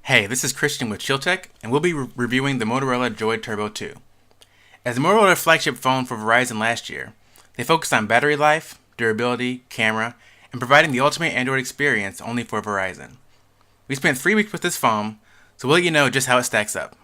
Hey, this is Christian with ChillTech, and we'll be reviewing the Motorola Droid Turbo 2. As the Motorola flagship phone for Verizon last year, they focused on battery life, durability, camera, and providing the ultimate Android experience only for Verizon. We spent 3 weeks with this phone, so we'll let you know just how it stacks up.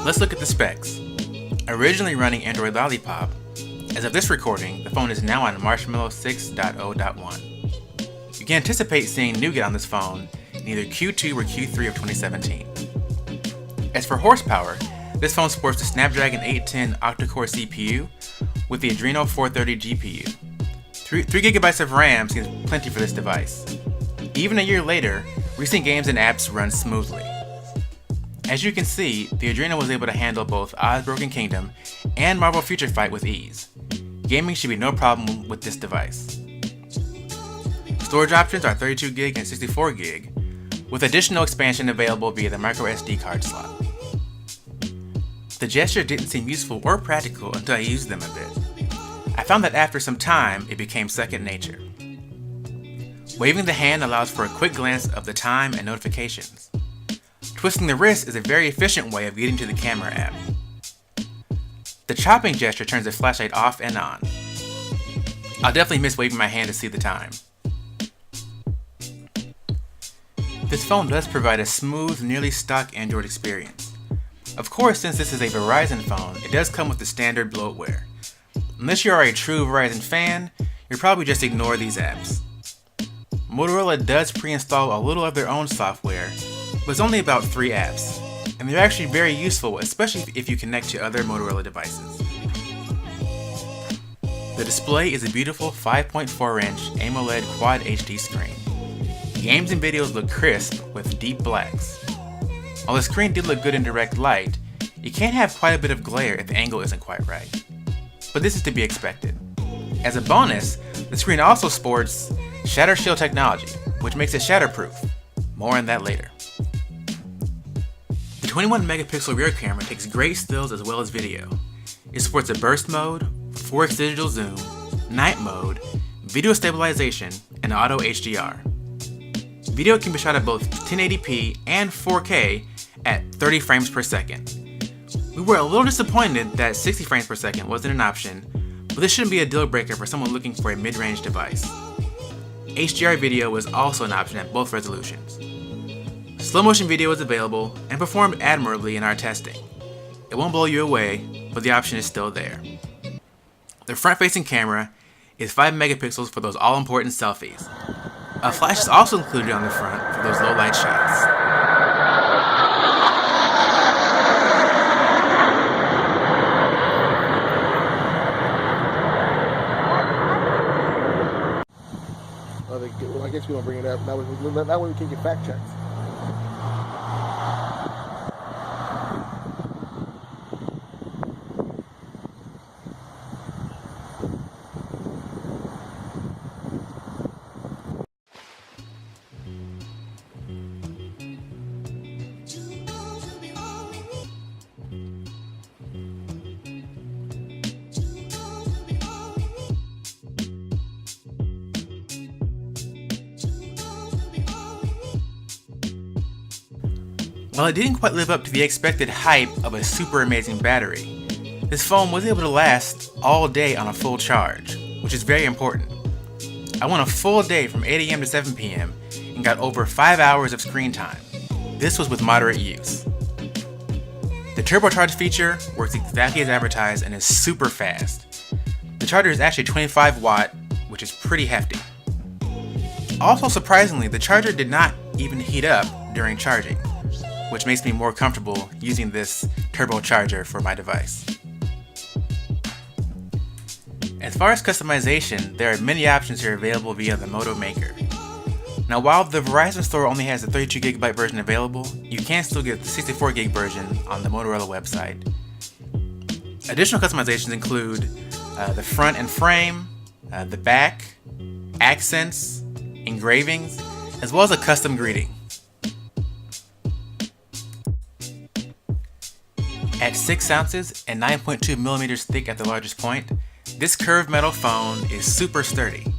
Let's look at the specs. Originally running Android Lollipop, as of this recording, the phone is now on Marshmallow 6.0.1. You can anticipate seeing Nougat on this phone in either Q2 or Q3 of 2017. As for horsepower, this phone sports the Snapdragon 810 octa-core CPU with the Adreno 430 GPU. 3 GB of RAM seems plenty for this device. Even a year later, recent games and apps run smoothly. As you can see, the Adreno was able to handle both Oz Broken Kingdom and Marvel Future Fight with ease. Gaming should be no problem with this device. Storage options are 32GB and 64GB, with additional expansion available via the microSD card slot. The gesture didn't seem useful or practical until I used them a bit. I found that after some time, it became second nature. Waving the hand allows for a quick glance of the time and notifications. Twisting the wrist is a very efficient way of getting to the camera app. The chopping gesture turns the flashlight off and on. I'll definitely miss waving my hand to see the time. This phone does provide a smooth, nearly stock Android experience. Of course, since this is a Verizon phone, it does come with the standard bloatware. Unless you are a true Verizon fan, you'll probably just ignore these apps. Motorola does pre-install a little of their own software, but it's only about 3 apps, and they're actually very useful, especially if you connect to other Motorola devices. The display is a beautiful 5.4-inch AMOLED Quad HD screen. Games and videos look crisp with deep blacks. While the screen did look good in direct light, it can have quite a bit of glare if the angle isn't quite right. But this is to be expected. As a bonus, the screen also sports Shatter Shield technology, which makes it shatterproof. More on that later. The 21 megapixel rear camera takes great stills as well as video. It supports a burst mode, 4x digital zoom, night mode, video stabilization, and auto HDR. Video can be shot at both 1080p and 4K at 30 frames per second. We were a little disappointed that 60 frames per second wasn't an option, but this shouldn't be a deal breaker for someone looking for a mid-range device. HDR video is also an option at both resolutions. Slow motion video is available and performed admirably in our testing. It won't blow you away, but the option is still there. The front-facing camera is 5 megapixels for those all-important selfies. A flash is also included on the front for those low-light shots. Well, I guess we don't bring it up. That way we can get fact checks. While it didn't quite live up to the expected hype of a super amazing battery, this phone was able to last all day on a full charge, which is very important. I went a full day from 8 AM to 7 PM and got over 5 hours of screen time. This was with moderate use. The turbocharge feature works exactly as advertised and is super fast. The charger is actually 25 watt, which is pretty hefty. Also surprisingly, the charger did not even heat up during charging, which makes me more comfortable using this turbocharger for my device. As far as customization, there are many options here available via the Moto Maker. Now while the Verizon store only has the 32GB version available, you can still get the 64GB version on the Motorola website. Additional customizations include the front and frame, the back, accents, engravings, as well as a custom greeting. At 6 ounces and 9.2 millimeters thick at the largest point, this curved metal phone is super sturdy.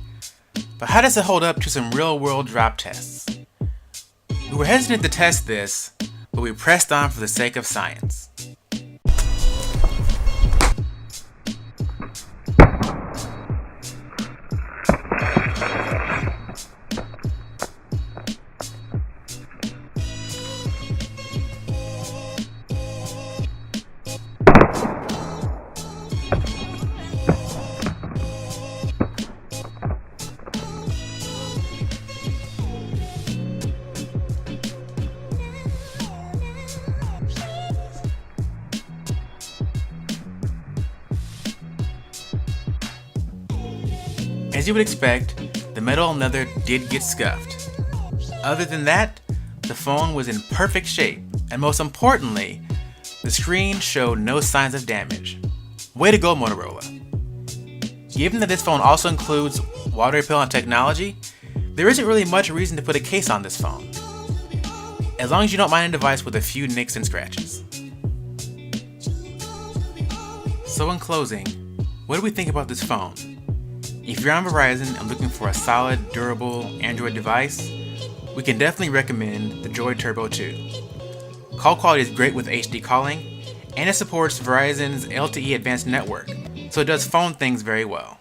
But how does it hold up to some real-world drop tests? We were hesitant to test this, but we pressed on for the sake of science. As you would expect, the metal and leather did get scuffed. Other than that, the phone was in perfect shape, and most importantly, the screen showed no signs of damage. Way to go, Motorola! Given that this phone also includes water repellent technology, there isn't really much reason to put a case on this phone, as long as you don't mind a device with a few nicks and scratches. So in closing, what do we think about this phone? If you're on Verizon and looking for a solid, durable Android device, we can definitely recommend the Droid Turbo 2. Call quality is great with HD calling, and it supports Verizon's LTE Advanced Network, so it does phone things very well.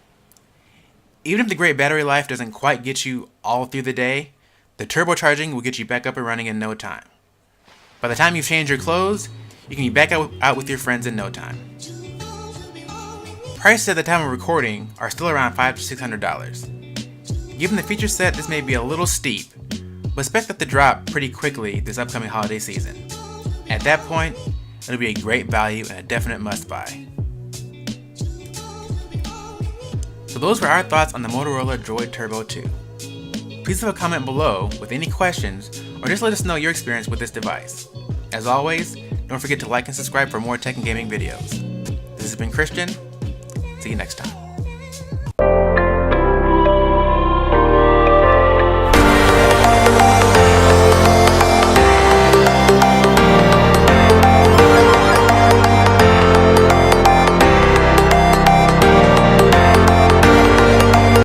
Even if the great battery life doesn't quite get you all through the day, the turbocharging will get you back up and running in no time. By the time you've changed your clothes, you can be back out with your friends in no time. Prices at the time of recording are still around $500 to $600. Given the feature set, this may be a little steep, but expect that to drop pretty quickly this upcoming holiday season. At that point, it'll be a great value and a definite must-buy. So those were our thoughts on the Motorola Droid Turbo 2. Please leave a comment below with any questions, or just let us know your experience with this device. As always, don't forget to like and subscribe for more tech and gaming videos. This has been Christian. See you next time.